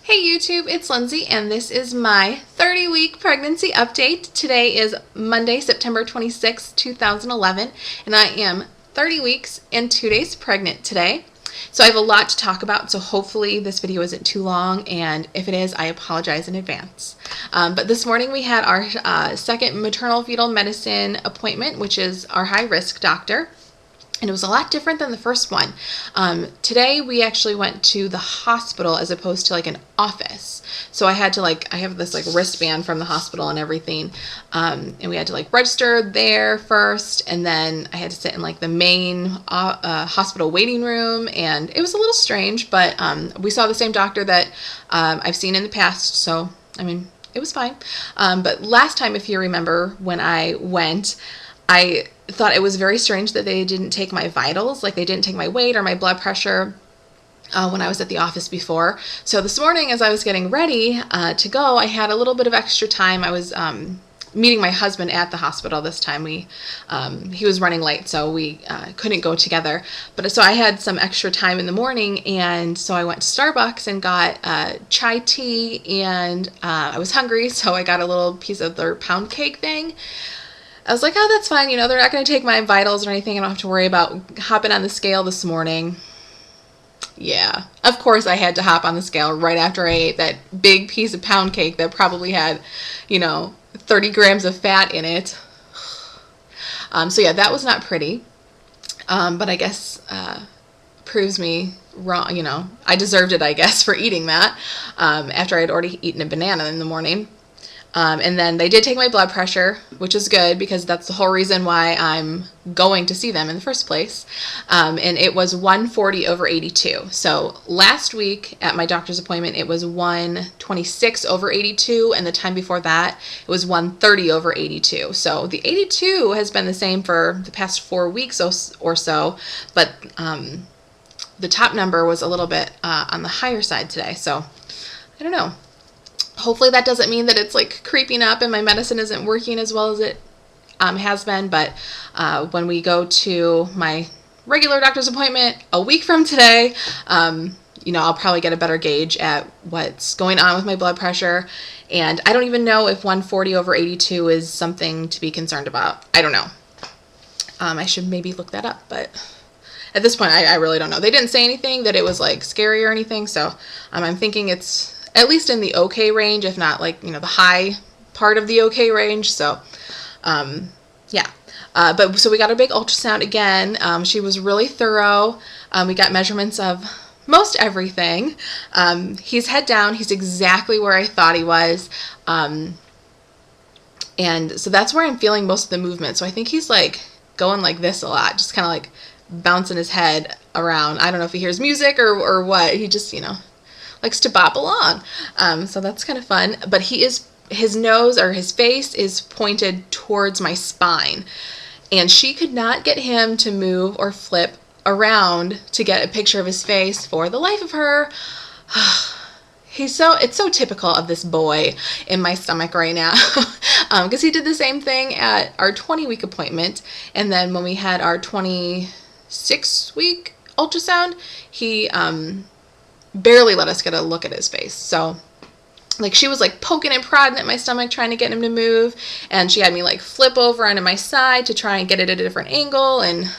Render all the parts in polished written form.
Hey YouTube, it's Lindsay and this is my 30-week pregnancy update. Today is Monday, September 26, 2011, and I am 30 weeks and 2 days pregnant today. So I have a lot to talk about, so hopefully this video isn't too long, and if it is, I apologize in advance. But this morning we had our second maternal fetal medicine appointment, which is our high-risk doctor. And it was a lot different than the first one. Today we actually went to the hospital as opposed to like an office. So I had to I have this wristband from the hospital and everything. And we had to register there first. And then I had to sit in the main hospital waiting room. And it was a little strange, but we saw the same doctor that I've seen in the past. So, I mean, it was fine. But last time, if you remember, when I went, I thought it was very strange that they didn't take my vitals, they didn't take my weight or my blood pressure when I was at the office before. So this morning as I was getting ready to go, I had a little bit of extra time. I was meeting my husband at the hospital this time. He was running late, so we couldn't go together. But so I had some extra time in the morning, and so I went to Starbucks and got chai tea, and I was hungry, so I got a little piece of their pound cake thing. I was like, oh, that's fine. You know, they're not going to take my vitals or anything. I don't have to worry about hopping on the scale this morning. Yeah, of course I had to hop on the scale right after I ate that big piece of pound cake that probably had, 30 grams of fat in it. So yeah, that was not pretty. But I guess proves me wrong. I deserved it, I guess, for eating that after I had already eaten a banana in the morning. And then they did take my blood pressure, which is good because that's the whole reason why I'm going to see them in the first place. And it was 140/82. So last week at my doctor's appointment, it was 126/82. And the time before that, it was 130/82. So the 82 has been the same for the past 4 weeks or so. But the top number was a little bit on the higher side today. So I don't know. Hopefully that doesn't mean that it's creeping up and my medicine isn't working as well as it has been. But when we go to my regular doctor's appointment a week from today, I'll probably get a better gauge at what's going on with my blood pressure. And I don't even know if 140/82 is something to be concerned about. I don't know. I should maybe look that up, but at this point, I really don't know. They didn't say anything that it was scary or anything, so I'm thinking it's at least in the okay range, if not the high part of the okay range. So, yeah. But so we got a big ultrasound again. She was really thorough. We got measurements of most everything. He's head down. He's exactly where I thought he was. And so that's where I'm feeling most of the movement. So I think he's going like this a lot, just kind of bouncing his head around. I don't know if he hears music or what. He just, likes to bop along. So that's kind of fun. But his nose or his face is pointed towards my spine. And she could not get him to move or flip around to get a picture of his face for the life of her. It's so typical of this boy in my stomach right now. Because he did the same thing at our 20-week appointment. And then when we had our 26-week ultrasound, he barely let us get a look at his face. So she was poking and prodding at my stomach trying to get him to move, and she had me flip over onto my side to try and get it at a different angle, and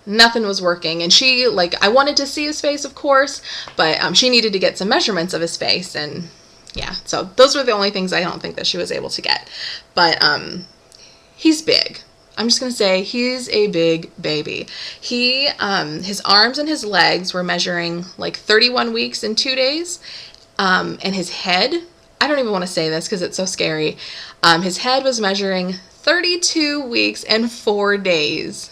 nothing was working. And she I wanted to see his face, of course, but she needed to get some measurements of his face, and yeah, so those were the only things I don't think that she was able to get. But he's big. I'm just going to say he's a big baby. His arms and his legs were measuring 31 weeks and 2 days. And his head, I don't even want to say this because it's so scary. His head was measuring 32 weeks and 4 days.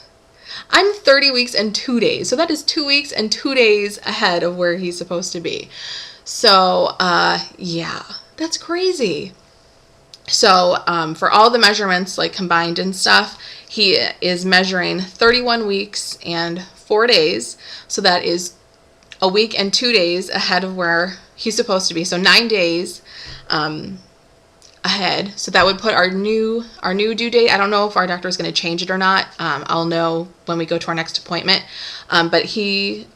I'm 30 weeks and 2 days. So that is 2 weeks and 2 days ahead of where he's supposed to be. So, yeah, that's crazy. So for all the measurements combined and stuff, he is measuring 31 weeks and 4 days. So that is a week and 2 days ahead of where he's supposed to be. So 9 days ahead. So that would put our new due date. I don't know if our doctor is going to change it or not. I'll know when we go to our next appointment. But he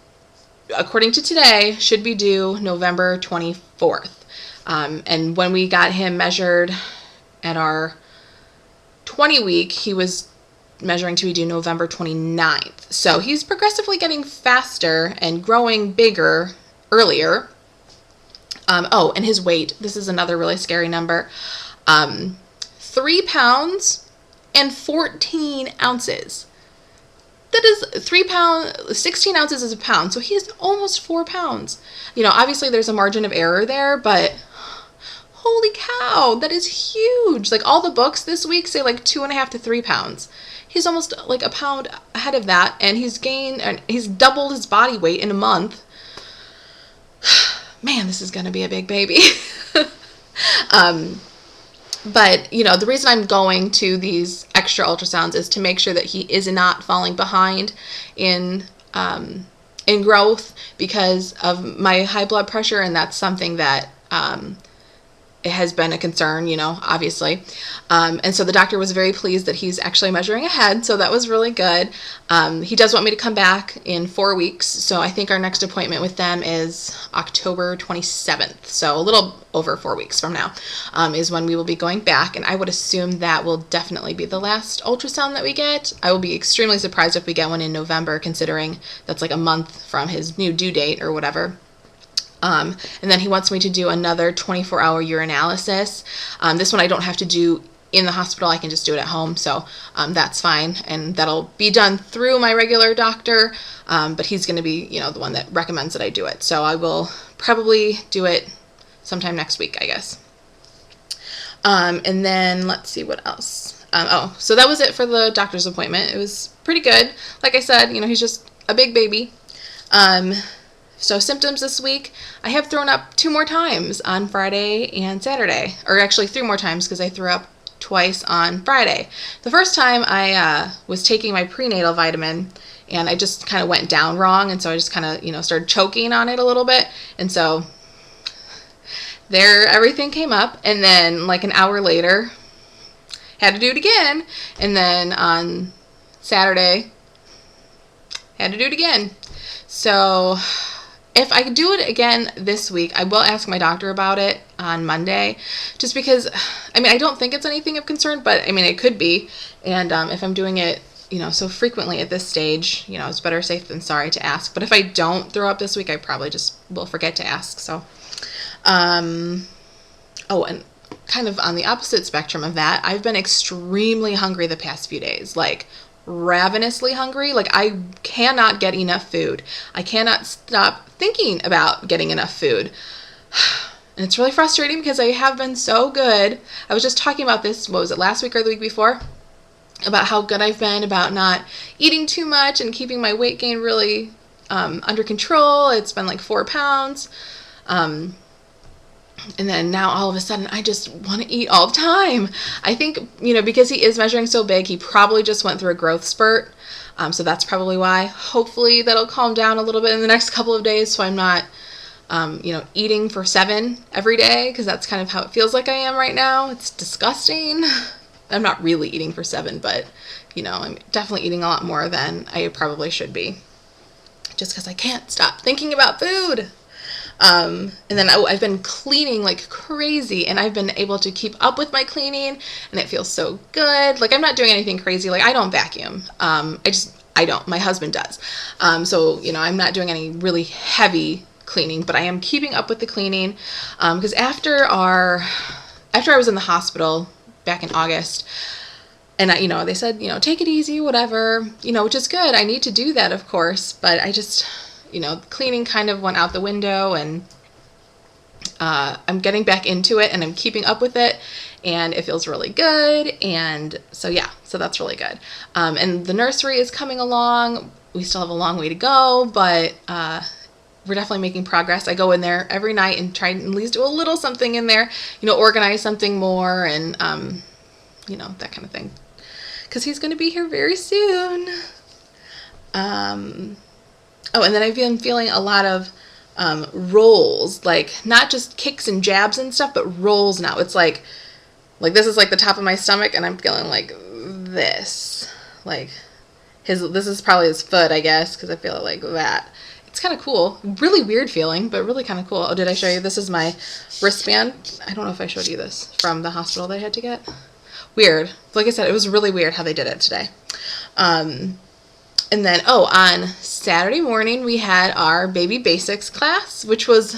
according to today, should be due November 24th. And when we got him measured at our 20 week, he was measuring to be due November 29th. So he's progressively getting faster and growing bigger earlier. And his weight. This is another really scary number. 3 pounds and 14 ounces. That is 3 pounds, 16 ounces is a pound. So he's almost 4 pounds. Obviously there's a margin of error there, but holy cow, that is huge. Like all the books this week say like 2.5 to 3 pounds. He's almost like a pound ahead of that, and he's doubled his body weight in a month. Man, this is going to be a big baby. But, the reason I'm going to these extra ultrasounds is to make sure that he is not falling behind in growth because of my high blood pressure, and that's something that it has been a concern, obviously. And so the doctor was very pleased that he's actually measuring ahead, so that was really good. He does want me to come back in 4 weeks, so I think our next appointment with them is October 27th, so a little over 4 weeks from now is when we will be going back, and I would assume that will definitely be the last ultrasound that we get. I will be extremely surprised if we get one in November, considering that's like a month from his new due date or whatever. And then he wants me to do another 24-hour urinalysis. This one I don't have to do in the hospital. I can just do it at home, so that's fine. And that'll be done through my regular doctor, but he's going to be, the one that recommends that I do it. So I will probably do it sometime next week, I guess. And then let's see what else. So that was it for the doctor's appointment. It was pretty good. Like I said, he's just a big baby. So symptoms this week, I have thrown up 2 more times on Friday and Saturday, or actually 3 more times because I threw up twice on Friday. The first time I was taking my prenatal vitamin, and I just kind of went down wrong, and so I just kind of, started choking on it a little bit, and so there everything came up, and then like an hour later, had to do it again, and then on Saturday, had to do it again. So if I do it again this week, I will ask my doctor about it on Monday, just because, I don't think it's anything of concern, but it could be. And if I'm doing it, so frequently at this stage, it's better safe than sorry to ask. But if I don't throw up this week, I probably just will forget to ask. So, and kind of on the opposite spectrum of that, I've been extremely hungry the past few days, like ravenously hungry. Like I cannot get enough food. I cannot stop thinking about getting enough food. And it's really frustrating because I have been so good. I was just talking about this, what was it, last week or the week before? About how good I've been about not eating too much and keeping my weight gain really under control. It's been like 4 pounds. And then now all of a sudden I just want to eat all the time. I think, because he is measuring so big, he probably just went through a growth spurt. So that's probably why. Hopefully that'll calm down a little bit in the next couple of days, so I'm not, eating for 7 every day, because that's kind of how it feels like I am right now. It's disgusting. I'm not really eating for 7, but, I'm definitely eating a lot more than I probably should be, just because I can't stop thinking about food. And then I've been cleaning like crazy, and I've been able to keep up with my cleaning, and it feels so good. Like I'm not doing anything crazy. Like I don't vacuum. I don't. My husband does. So, I'm not doing any really heavy cleaning, but I am keeping up with the cleaning. Because after I was in the hospital back in August, and they said, take it easy, whatever, which is good. I need to do that, of course, but I just, cleaning kind of went out the window, and I'm getting back into it, and I'm keeping up with it, and it feels really good. And so, yeah, so that's really good. And the nursery is coming along. We still have a long way to go, but we're definitely making progress. I go in there every night and try and at least do a little something in there, organize something more, and, that kind of thing. Because he's going to be here very soon. And then I've been feeling a lot of rolls, like not just kicks and jabs and stuff, but rolls now. It's like this is like the top of my stomach, and I'm feeling like this. Like this is probably his foot, I guess, because I feel it like that. It's kind of cool. Really weird feeling, but really kind of cool. Oh, did I show you? This is my wristband. I don't know if I showed you this from the hospital that I had to get. Weird. Like I said, it was really weird how they did it today. And then, on Saturday morning, we had our baby basics class, which was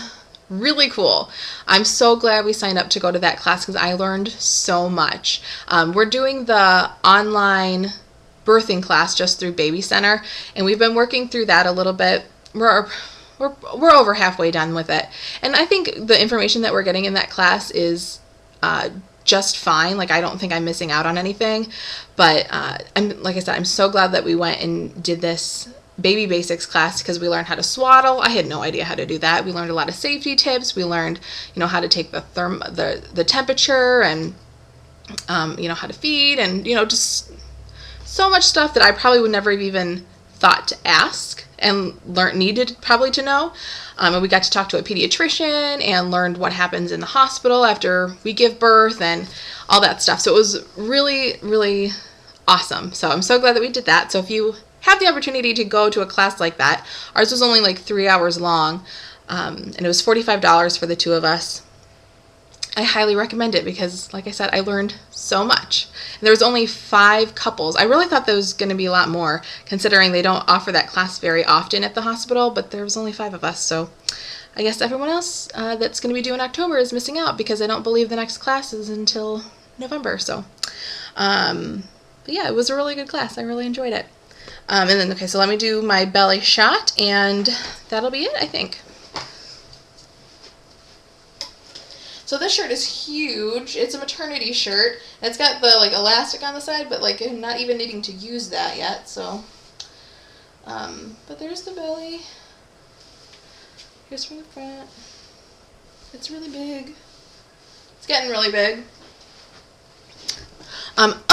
really cool. I'm so glad we signed up to go to that class because I learned so much. We're doing the online birthing class just through Baby Center, and we've been working through that a little bit. We're over halfway done with it, and I think the information that we're getting in that class is just fine. Like, I don't think I'm missing out on anything, but like I said, I'm so glad that we went and did this baby basics class because we learned how to swaddle. I had no idea how to do that. We learned a lot of safety tips. We learned, how to take the temperature, and how to feed, and just so much stuff that I probably would never have even thought to ask and needed probably to know. And we got to talk to a pediatrician and learned what happens in the hospital after we give birth and all that stuff. So it was really, really awesome. So I'm so glad that we did that. So if you have the opportunity to go to a class like that, ours was only like 3 hours long, and it was $45 for the two of us. I highly recommend it because, like I said, I learned so much. And there was only 5 couples. I really thought there was going to be a lot more, considering they don't offer that class very often at the hospital, but there was only 5 of us. So I guess everyone else that's going to be due in October is missing out because I don't believe the next class is until November. So, but yeah, it was a really good class. I really enjoyed it. And then, okay, so let me do my belly shot, and that'll be it, I think. So this shirt is huge. It's a maternity shirt. It's got the elastic on the side, but I'm not even needing to use that yet. So, but there's the belly. Here's from the front. It's really big. It's getting really big.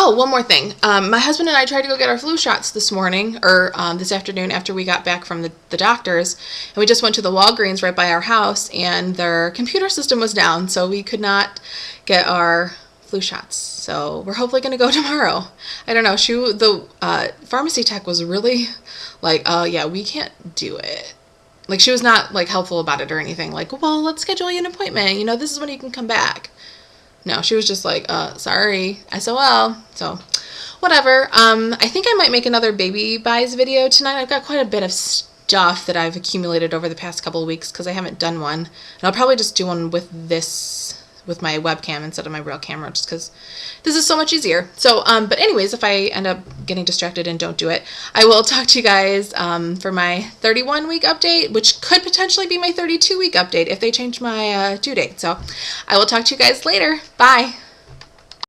One more thing. My husband and I tried to go get our flu shots this morning, or this afternoon after we got back from the doctors, and we just went to the Walgreens right by our house, and their computer system was down, so we could not get our flu shots. So we're hopefully going to go tomorrow. I don't know. The pharmacy tech was really yeah, we can't do it. She was not helpful about it or anything. Well, let's schedule you an appointment. This is when you can come back. No, she was just sorry, SOL. So, whatever. I think I might make another baby buys video tonight. I've got quite a bit of stuff that I've accumulated over the past couple of weeks because I haven't done one. And I'll probably just do one with my webcam instead of my real camera, just because this is so much easier. So, but anyways, if I end up getting distracted and don't do it, I will talk to you guys for my 31-week update, which could potentially be my 32-week update if they change my due date. So I will talk to you guys later. Bye.